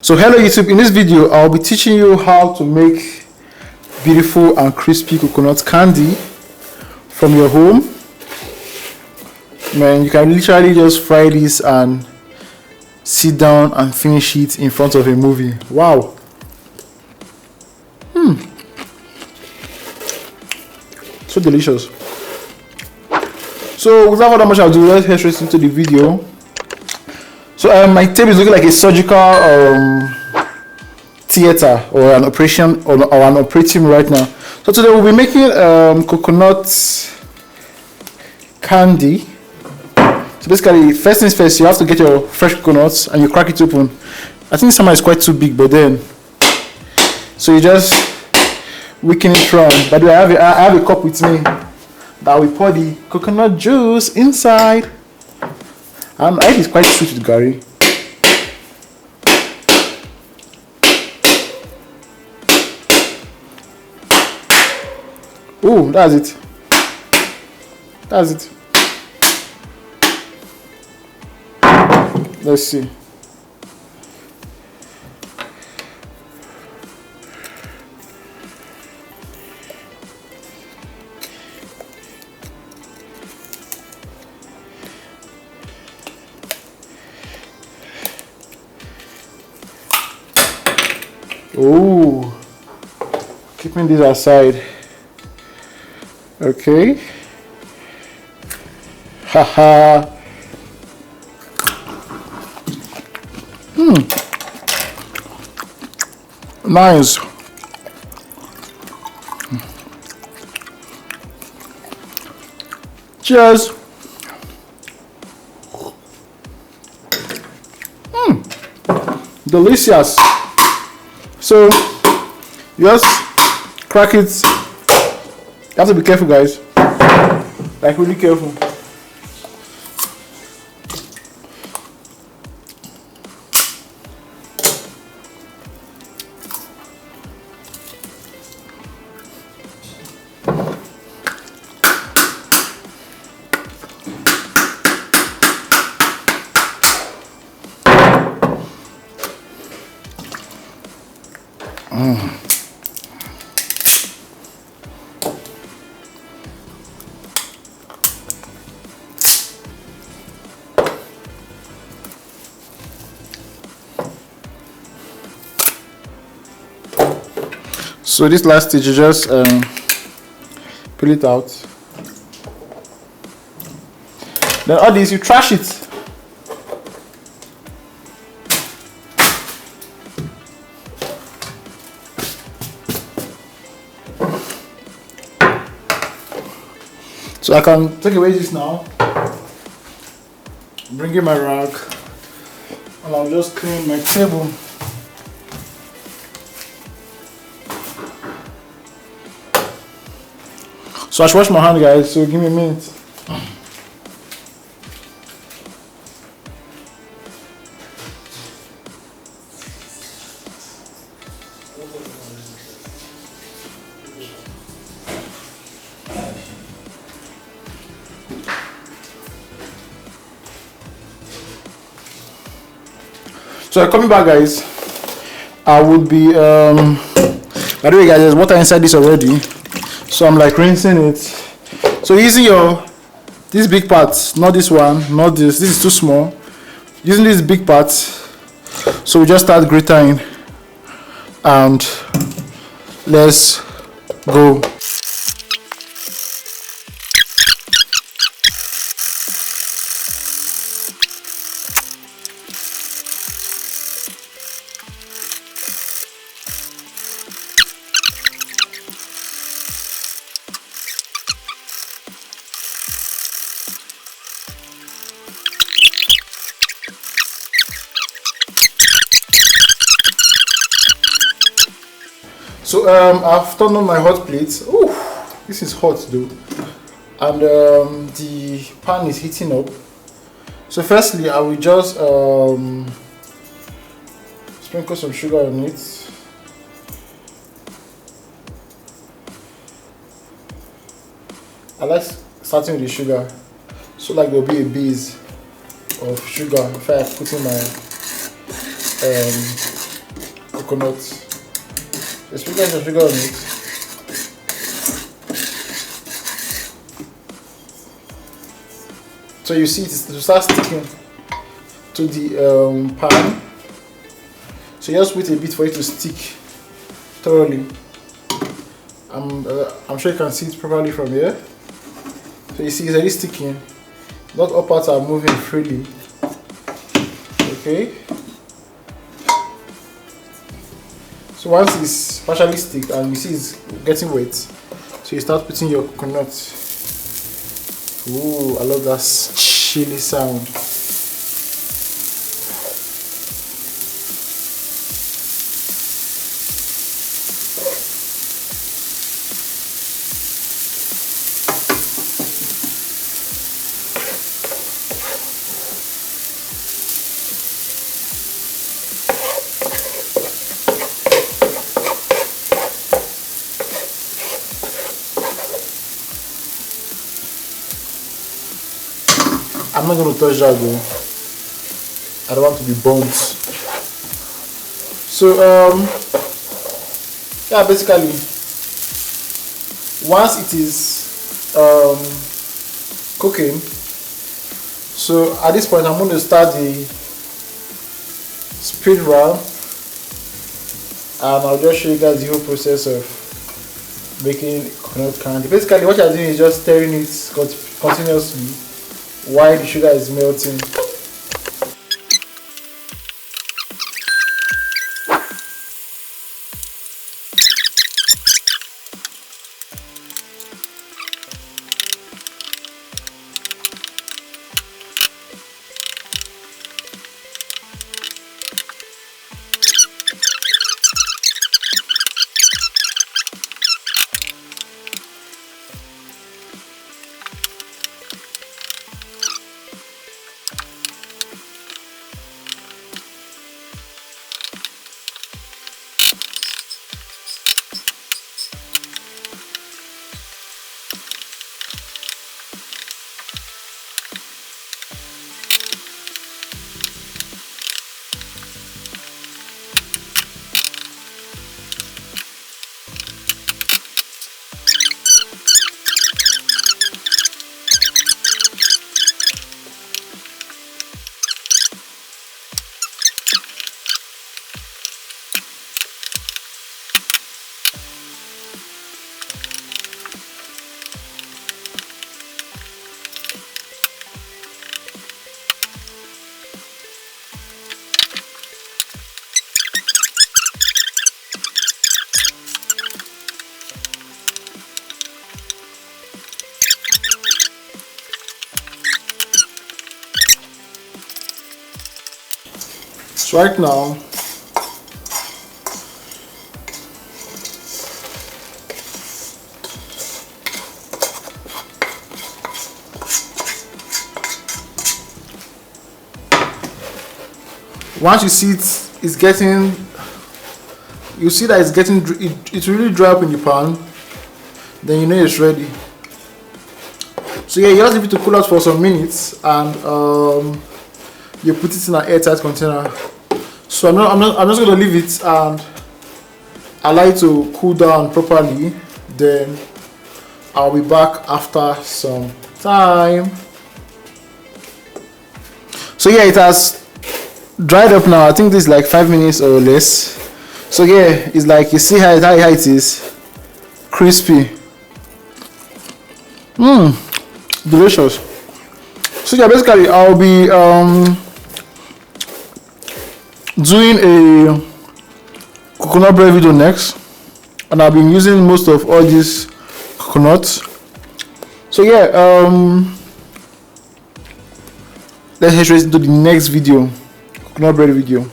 So hello YouTube, in this video I'll be teaching you how to make beautiful and crispy coconut candy from your home. Man, you can literally just fry this and sit down and finish it in front of a movie. Wow. So delicious. So without further much ado, let's head straight into the video. So my table is looking like a surgical theater or an operation or an operating room right now. So today we'll be making coconut candy. So basically, first things first, you have to get your fresh coconuts and you crack it open. I think some is quite too big, but then so you just weaken it round. By the way, I have a cup with me that we pour the coconut juice inside. I think it's quite sweet with Gary. Oh, that's it. That's it. Let's see. Oh, keeping this aside. Okay. Haha. Nice. Cheers. Delicious. So you just crack it. You have to be careful, guys. Like really careful. So this last stage, you just peel it out. Then all this, you trash it. So I can take away this now. Bring in my rag, and I'll just clean my table. So I should wash my hand, guys, so give me a minute. So coming back, guys, I would be by the way, guys, there's water inside this already. So I'm like rinsing it. So using this big part, not this one, not this. This is too small. Using this big part, so we just start grating, and let's go. So I've turned on my hot plate. Ooh, this is hot though, and the pan is heating up. So firstly, I will just sprinkle some sugar on it. I like starting with the sugar, so like there'll be a base of sugar if I put in my coconut. The sprinkle some sugar on it. So you see it start sticking to the pan. So just wait a bit for it to stick thoroughly. I'm sure you can see it properly from here. So you see it's already sticking. Not all parts are moving freely. Okay. So once it's partially stick and you see it's getting wet, so you start putting your coconut. Ooh, I love that chili sound. I'm not going to touch that though. I don't want to be burnt. So yeah, basically once it is cooking, so at this point I'm going to start the speed run, and I'll just show you guys the whole process of making coconut candy. Basically what you're doing is just stirring it continuously while the sugar is melting. So right now once you see it's getting, you see that it's getting, it's really dry up in the pan, then you know it's ready. So yeah, you just leave it to cool out for some minutes, and you put it in an airtight container. So I'm just going to leave it and allow it to cool down properly. Then I'll be back after some time. So yeah, it has dried up now. I think this is like 5 minutes or less. So yeah, it's like, you see how it is crispy. Delicious. So yeah, basically I'll be doing a coconut bread video next, and I've been using most of all these coconuts. So yeah, let's head straight into the next video, coconut bread video.